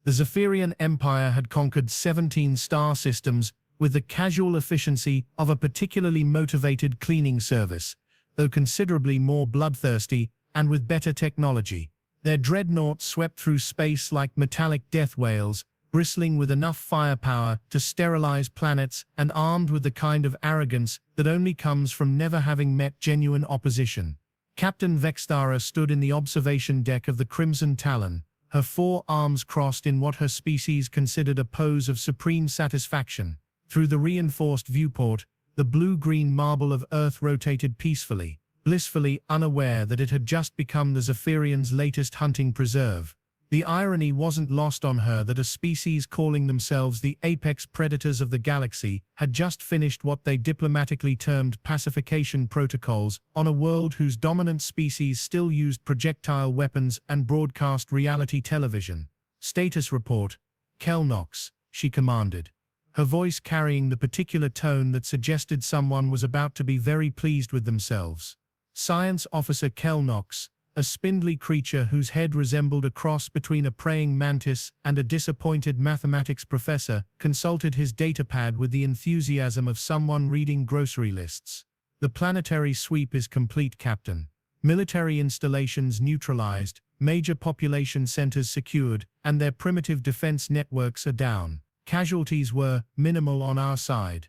The Zephyrian Empire had conquered 17 star systems with the casual efficiency of a particularly motivated cleaning service, though considerably more bloodthirsty and with better technology. Their dreadnoughts swept through space like metallic death whales, bristling with enough firepower to sterilize planets and armed with the kind of arrogance that only comes from never having met genuine opposition. Captain Vextara stood in the observation deck of the Crimson Talon, her 4 arms crossed in what her species considered a pose of supreme satisfaction. Through the reinforced viewport, the blue-green marble of Earth rotated peacefully, blissfully unaware that it had just become the Zephyrians' latest hunting preserve. The irony wasn't lost on her that a species calling themselves the apex predators of the galaxy had just finished what they diplomatically termed pacification protocols on a world whose dominant species still used projectile weapons and broadcast reality television. "Status report, Kelnox," she commanded, her voice carrying the particular tone that suggested someone was about to be very pleased with themselves. Science Officer Kelnox, a spindly creature whose head resembled a cross between a praying mantis and a disappointed mathematics professor, consulted his datapad with the enthusiasm of someone reading grocery lists. "The planetary sweep is complete, Captain. Military installations neutralized, major population centers secured, and their primitive defense networks are down. Casualties were minimal on our side.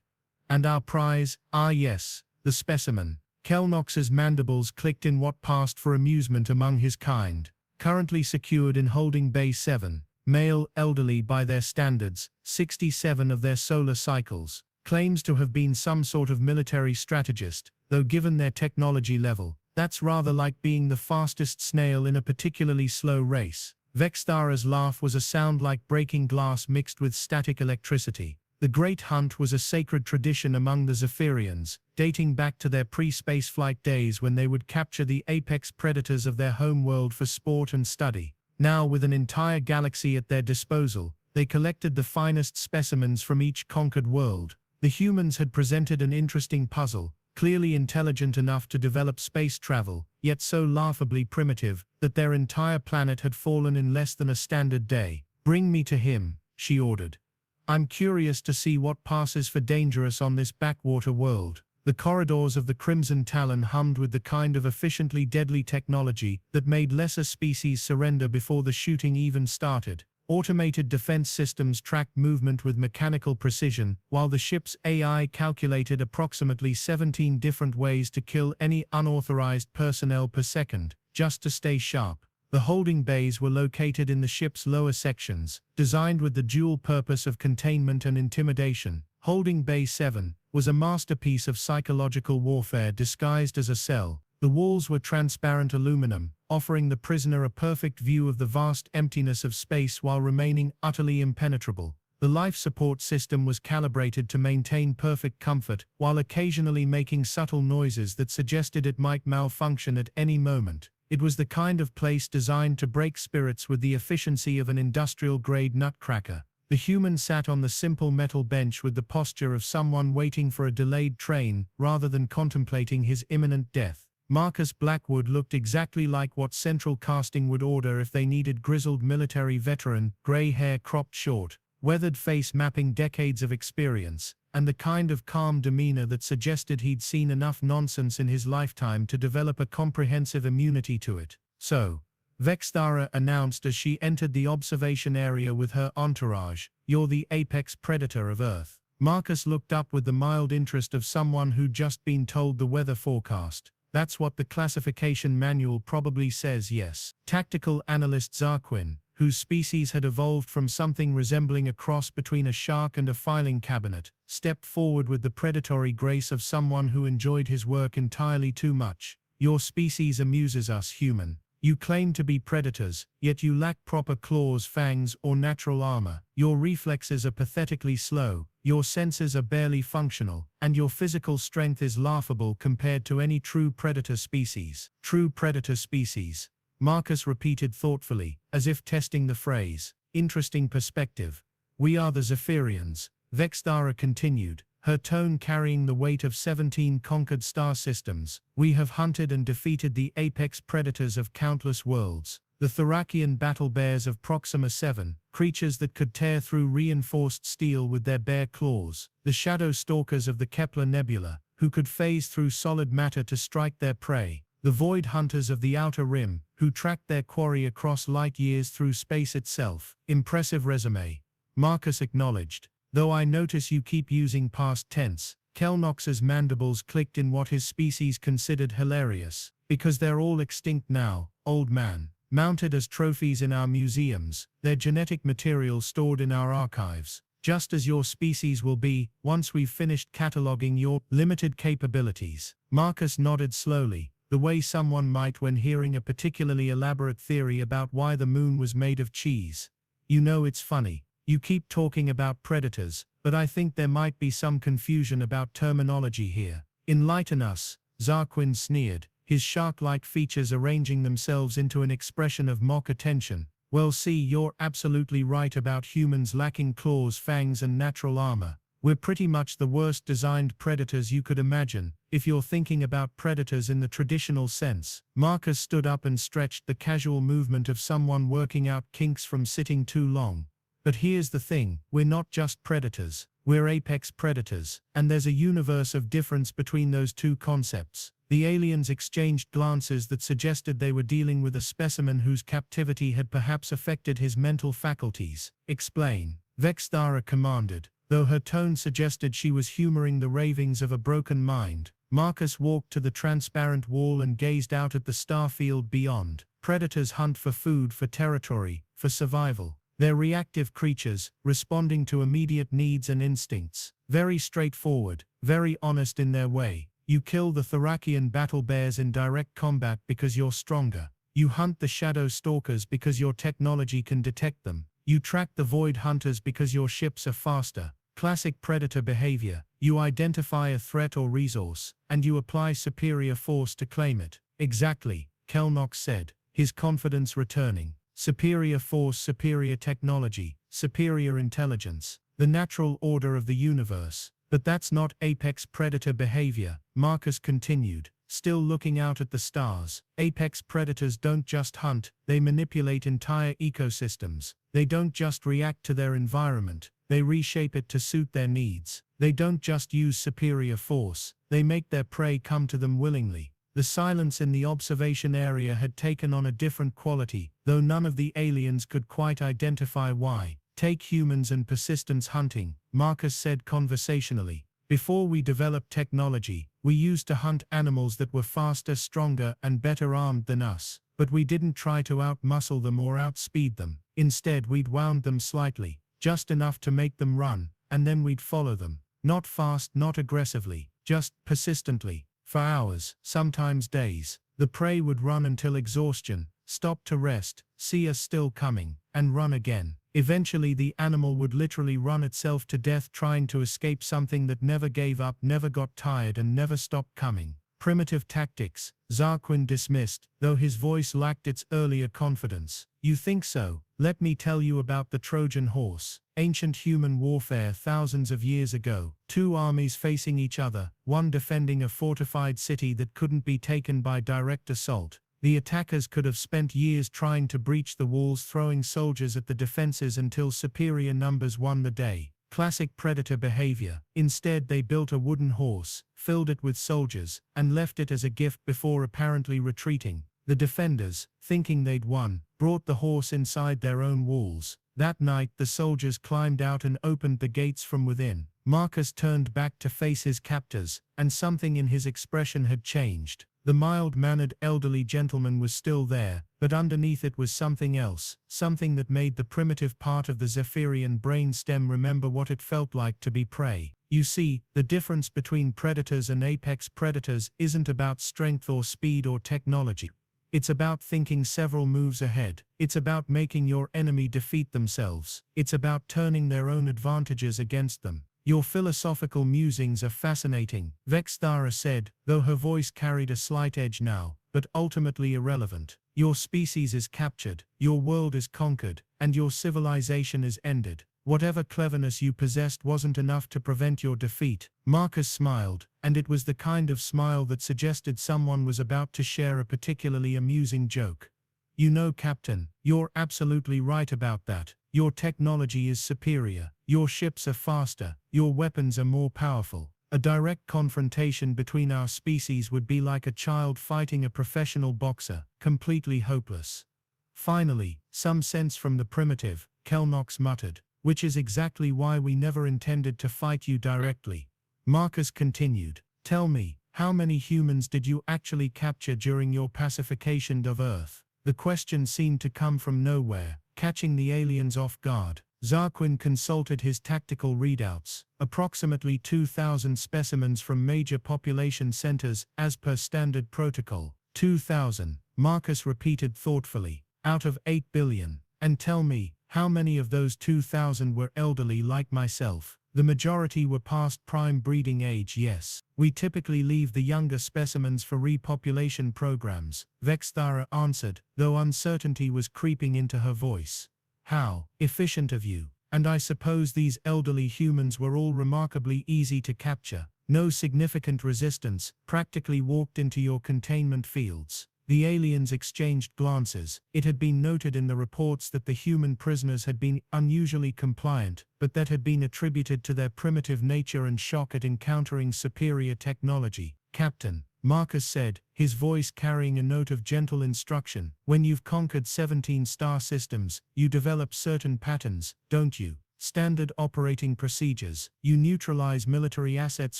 And our prize, yes, the specimen." Kelnox's mandibles clicked in what passed for amusement among his kind. "Currently secured in Holding Bay 7, male, elderly by their standards, 67 of their solar cycles. Claims to have been some sort of military strategist, though given their technology level, that's rather like being the fastest snail in a particularly slow race." Vextara's laugh was a sound like breaking glass mixed with static electricity. The Great Hunt was a sacred tradition among the Zephyrians, dating back to their pre-spaceflight days when they would capture the apex predators of their homeworld for sport and study. Now, with an entire galaxy at their disposal, they collected the finest specimens from each conquered world. The humans had presented an interesting puzzle, clearly intelligent enough to develop space travel, yet so laughably primitive that their entire planet had fallen in less than a standard day. "Bring me to him," she ordered. "I'm curious to see what passes for dangerous on this backwater world." The corridors of the Crimson Talon hummed with the kind of efficiently deadly technology that made lesser species surrender before the shooting even started. Automated defense systems tracked movement with mechanical precision, while the ship's AI calculated approximately 17 different ways to kill any unauthorized personnel per second, just to stay sharp. The holding bays were located in the ship's lower sections, designed with the dual purpose of containment and intimidation. Holding Bay 7 was a masterpiece of psychological warfare disguised as a cell. The walls were transparent aluminum, offering the prisoner a perfect view of the vast emptiness of space while remaining utterly impenetrable. The life support system was calibrated to maintain perfect comfort, while occasionally making subtle noises that suggested it might malfunction at any moment. It was the kind of place designed to break spirits with the efficiency of an industrial-grade nutcracker. The human sat on the simple metal bench with the posture of someone waiting for a delayed train rather than contemplating his imminent death. Marcus Blackwood looked exactly like what Central Casting would order if they needed grizzled military veteran, grey hair cropped short, weathered face mapping decades of experience, and the kind of calm demeanor that suggested he'd seen enough nonsense in his lifetime to develop a comprehensive immunity to it. "So," Vextara announced as she entered the observation area with her entourage, "you're the apex predator of Earth." Marcus looked up with the mild interest of someone who'd just been told the weather forecast. "That's what the classification manual probably says, yes." Tactical analyst Zarquin, whose species had evolved from something resembling a cross between a shark and a filing cabinet, stepped forward with the predatory grace of someone who enjoyed his work entirely too much. "Your species amuses us, human. You claim to be predators, yet you lack proper claws, fangs, or natural armor. Your reflexes are pathetically slow, your senses are barely functional, and your physical strength is laughable compared to any true predator species." "True predator species," Marcus repeated thoughtfully, as if testing the phrase. "Interesting perspective. We are the Zephyrians," Vextara continued, her tone carrying the weight of 17 conquered star systems. "We have hunted and defeated the apex predators of countless worlds. The Thracian battle bears of Proxima 7, creatures that could tear through reinforced steel with their bare claws. The shadow stalkers of the Kepler Nebula, who could phase through solid matter to strike their prey. The void hunters of the Outer Rim, who tracked their quarry across light years through space itself. Impressive resume. Marcus acknowledged. Though I notice you keep using past tense. Kelnox's mandibles clicked in what his species considered hilarious. Because they're all extinct now, old man. Mounted as trophies in our museums, their genetic material stored in our archives. Just as your species will be, once we've finished cataloging your limited capabilities. Marcus nodded slowly, the way someone might when hearing a particularly elaborate theory about why the moon was made of cheese. You know, it's funny. You keep talking about predators, but I think there might be some confusion about terminology here. Enlighten us, Zarquin sneered, his shark-like features arranging themselves into an expression of mock attention. Well, see, you're absolutely right about humans lacking claws, fangs, and natural armor. We're pretty much the worst designed predators you could imagine, if you're thinking about predators in the traditional sense. Marcus stood up and stretched the casual movement of someone working out kinks from sitting too long. But here's the thing, we're not just predators, we're apex predators, and there's a universe of difference between those two concepts. The aliens exchanged glances that suggested they were dealing with a specimen whose captivity had perhaps affected his mental faculties. Explain, Vexthara commanded, though her tone suggested she was humoring the ravings of a broken mind. Marcus walked to the transparent wall and gazed out at the starfield beyond. Predators hunt for food, for territory, for survival. They're reactive creatures, responding to immediate needs and instincts. Very straightforward, very honest in their way. You kill the Thracian battle bears in direct combat because you're stronger. You hunt the shadow stalkers because your technology can detect them. You track the void hunters because your ships are faster. Classic predator behavior. You identify a threat or resource, and you apply superior force to claim it. Exactly, Kelnox said, his confidence returning. Superior force, superior technology, superior intelligence. The natural order of the universe. But that's not apex predator behavior, Marcus continued, still looking out at the stars. Apex predators don't just hunt, they manipulate entire ecosystems. They don't just react to their environment, they reshape it to suit their needs. They don't just use superior force, they make their prey come to them willingly. The silence in the observation area had taken on a different quality, though none of the aliens could quite identify why. Take humans and persistence hunting, Marcus said conversationally. Before we developed technology, we used to hunt animals that were faster, stronger, and better armed than us. But we didn't try to outmuscle them or outspeed them. Instead, we'd wound them slightly, just enough to make them run, and then we'd follow them. Not fast, not aggressively, just persistently. For hours, sometimes days. The prey would run until exhaustion, stop to rest, see us still coming, and run again. Eventually the animal would literally run itself to death trying to escape something that never gave up, never got tired, and never stopped coming. Primitive tactics, Zarquin dismissed, though his voice lacked its earlier confidence. You think so? Let me tell you about the Trojan horse. Ancient human warfare thousands of years ago. Two armies facing each other, one defending a fortified city that couldn't be taken by direct assault. The attackers could have spent years trying to breach the walls, throwing soldiers at the defenses until superior numbers won the day. Classic predator behavior. Instead, they built a wooden horse, filled it with soldiers, and left it as a gift before apparently retreating. The defenders, thinking they'd won, brought the horse inside their own walls. That night, the soldiers climbed out and opened the gates from within. Marcus turned back to face his captors, and something in his expression had changed. The mild-mannered elderly gentleman was still there, but underneath it was something else, something that made the primitive part of the Zephyrian brain stem remember what it felt like to be prey. You see, the difference between predators and apex predators isn't about strength or speed or technology. It's about thinking several moves ahead. It's about making your enemy defeat themselves. It's about turning their own advantages against them. Your philosophical musings are fascinating, Vexthara said, though her voice carried a slight edge now, but ultimately irrelevant. Your species is captured, your world is conquered, and your civilization is ended. Whatever cleverness you possessed wasn't enough to prevent your defeat. Marcus smiled, and it was the kind of smile that suggested someone was about to share a particularly amusing joke. You know, Captain, you're absolutely right about that. Your technology is superior. Your ships are faster. Your weapons are more powerful. A direct confrontation between our species would be like a child fighting a professional boxer, completely hopeless. Finally, some sense from the primitive, Kelnox muttered, which is exactly why we never intended to fight you directly. Marcus continued, tell me, how many humans did you actually capture during your pacification of Earth? The question seemed to come from nowhere, catching the aliens off guard. Zarquin consulted his tactical readouts, approximately 2,000 specimens from major population centers as per standard protocol. 2,000, Marcus repeated thoughtfully, out of 8 billion. And tell me, how many of those 2,000 were elderly like myself? The majority were past prime breeding age, yes. We typically leave the younger specimens for repopulation programs, Vexthara answered, though uncertainty was creeping into her voice. How efficient of you. And I suppose these elderly humans were all remarkably easy to capture. No significant resistance, practically walked into your containment fields. The aliens exchanged glances. It had been noted in the reports that the human prisoners had been unusually compliant, but that had been attributed to their primitive nature and shock at encountering superior technology. Captain, Marcus said, his voice carrying a note of gentle instruction, when you've conquered 17 star systems, you develop certain patterns, don't you? Standard operating procedures. You neutralize military assets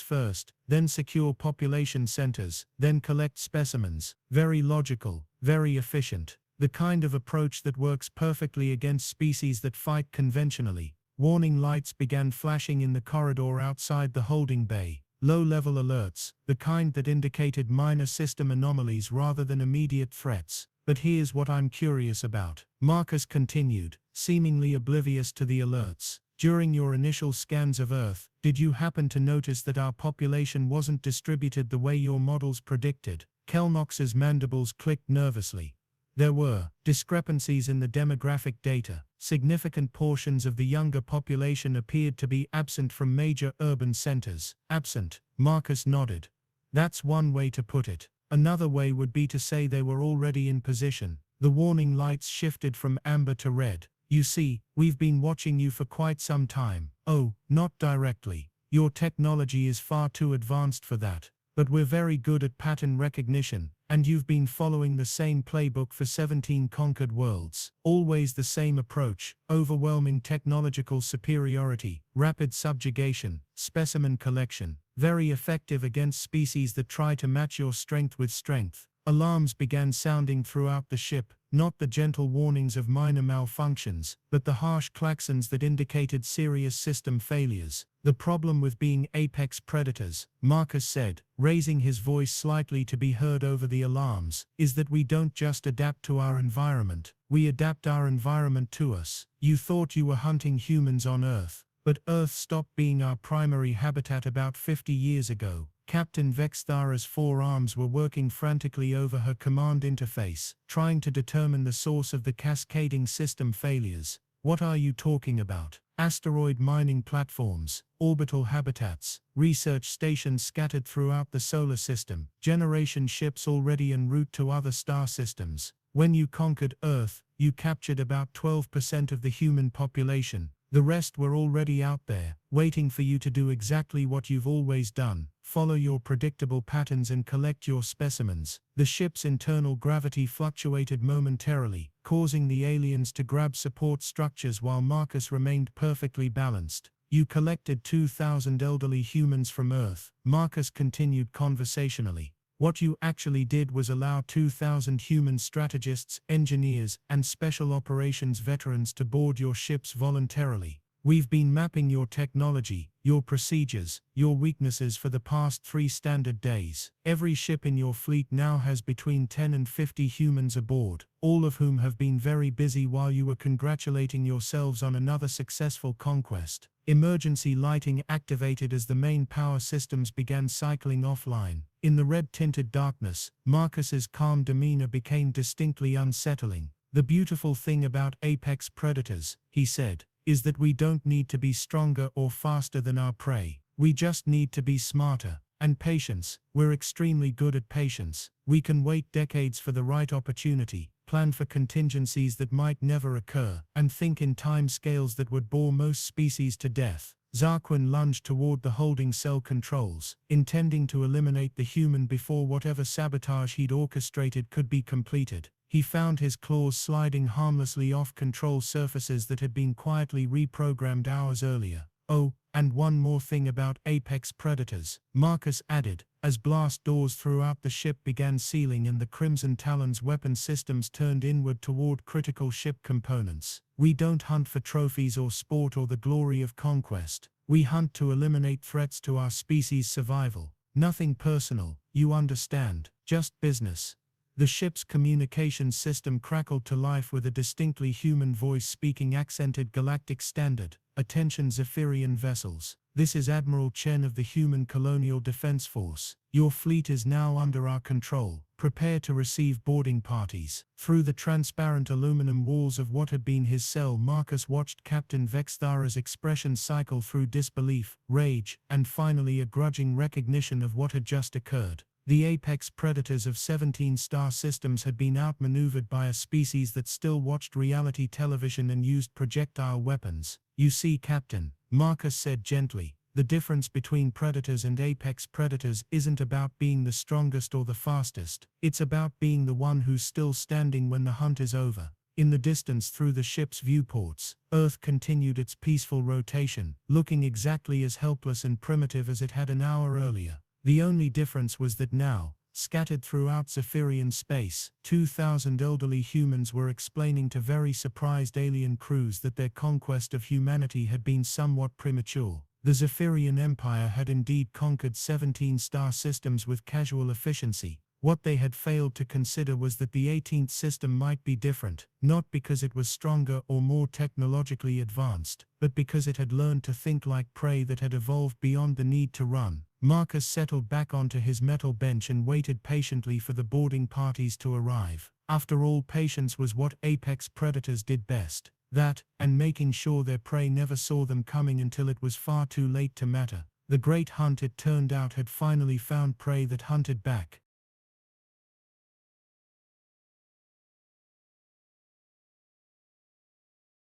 first, then secure population centers, then collect specimens. Very logical, very efficient. The kind of approach that works perfectly against species that fight conventionally. Warning lights began flashing in the corridor outside the holding bay. Low-level alerts, the kind that indicated minor system anomalies rather than immediate threats. But here's what I'm curious about. Marcus continued, seemingly oblivious to the alerts. During your initial scans of Earth, did you happen to notice that our population wasn't distributed the way your models predicted? Kelnox's mandibles clicked nervously. There were discrepancies in the demographic data. Significant portions of the younger population appeared to be absent from major urban centers. Absent, Marcus nodded. That's one way to put it. Another way would be to say they were already in position. The warning lights shifted from amber to red. You see, we've been watching you for quite some time. Oh, not directly. Your technology is far too advanced for that. But we're very good at pattern recognition, and you've been following the same playbook for 17 conquered worlds. Always the same approach, overwhelming technological superiority, rapid subjugation, specimen collection, very effective against species that try to match your strength with strength. Alarms began sounding throughout the ship, not the gentle warnings of minor malfunctions, but the harsh klaxons that indicated serious system failures. The problem with being apex predators, Marcus said, raising his voice slightly to be heard over the alarms, is that we don't just adapt to our environment, we adapt our environment to us. You thought you were hunting humans on Earth, but Earth stopped being our primary habitat about 50 years ago. Captain Vexthara's forearms were working frantically over her command interface, trying to determine the source of the cascading system failures. What are you talking about? Asteroid mining platforms, orbital habitats, research stations scattered throughout the solar system, generation ships already en route to other star systems. When you conquered Earth, you captured about 12% of the human population. The rest were already out there, waiting for you to do exactly what you've always done. Follow your predictable patterns and collect your specimens. The ship's internal gravity fluctuated momentarily, causing the aliens to grab support structures while Marcus remained perfectly balanced. You collected 2,000 elderly humans from Earth, Marcus continued conversationally. What you actually did was allow 2,000 human strategists, engineers, and special operations veterans to board your ships voluntarily. We've been mapping your technology, your procedures, your weaknesses for the past 3 standard days. Every ship in your fleet now has between 10 and 50 humans aboard, all of whom have been very busy while you were congratulating yourselves on another successful conquest. Emergency lighting activated as the main power systems began cycling offline. In the red-tinted darkness, Marcus's calm demeanor became distinctly unsettling. The beautiful thing about apex predators, he said, is that we don't need to be stronger or faster than our prey. We just need to be smarter. And patience, we're extremely good at patience. We can wait decades for the right opportunity, plan for contingencies that might never occur, and think in time scales that would bore most species to death. Zarquin lunged toward the holding cell controls, intending to eliminate the human before whatever sabotage he'd orchestrated could be completed. He found his claws sliding harmlessly off control surfaces that had been quietly reprogrammed hours earlier. Oh, and one more thing about apex predators, Marcus added, as blast doors throughout the ship began sealing and the Crimson Talon's weapon systems turned inward toward critical ship components. We don't hunt for trophies or sport or the glory of conquest. We hunt to eliminate threats to our species' survival. Nothing personal, you understand, just business. The ship's communications system crackled to life with a distinctly human voice speaking accented Galactic standard. Attention Zephyrian vessels. This is Admiral Chen of the Human Colonial Defense Force. Your fleet is now under our control. Prepare to receive boarding parties. Through the transparent aluminum walls of what had been his cell, Marcus watched Captain Vexthara's expression cycle through disbelief, rage, and finally a grudging recognition of what had just occurred. The apex predators of 17 star systems had been outmaneuvered by a species that still watched reality television and used projectile weapons. You see, Captain, Marcus said gently, the difference between predators and apex predators isn't about being the strongest or the fastest. It's about being the one who's still standing when the hunt is over. In the distance through the ship's viewports, Earth continued its peaceful rotation, looking exactly as helpless and primitive as it had an hour earlier. The only difference was that now, scattered throughout Zephyrian space, 2,000 elderly humans were explaining to very surprised alien crews that their conquest of humanity had been somewhat premature. The Zephyrian Empire had indeed conquered 17 star systems with casual efficiency. What they had failed to consider was that the 18th system might be different, not because it was stronger or more technologically advanced, but because it had learned to think like prey that had evolved beyond the need to run. Marcus settled back onto his metal bench and waited patiently for the boarding parties to arrive. After all, patience was what apex predators did best. That, and making sure their prey never saw them coming until it was far too late to matter. The great hunt, it turned out, had finally found prey that hunted back.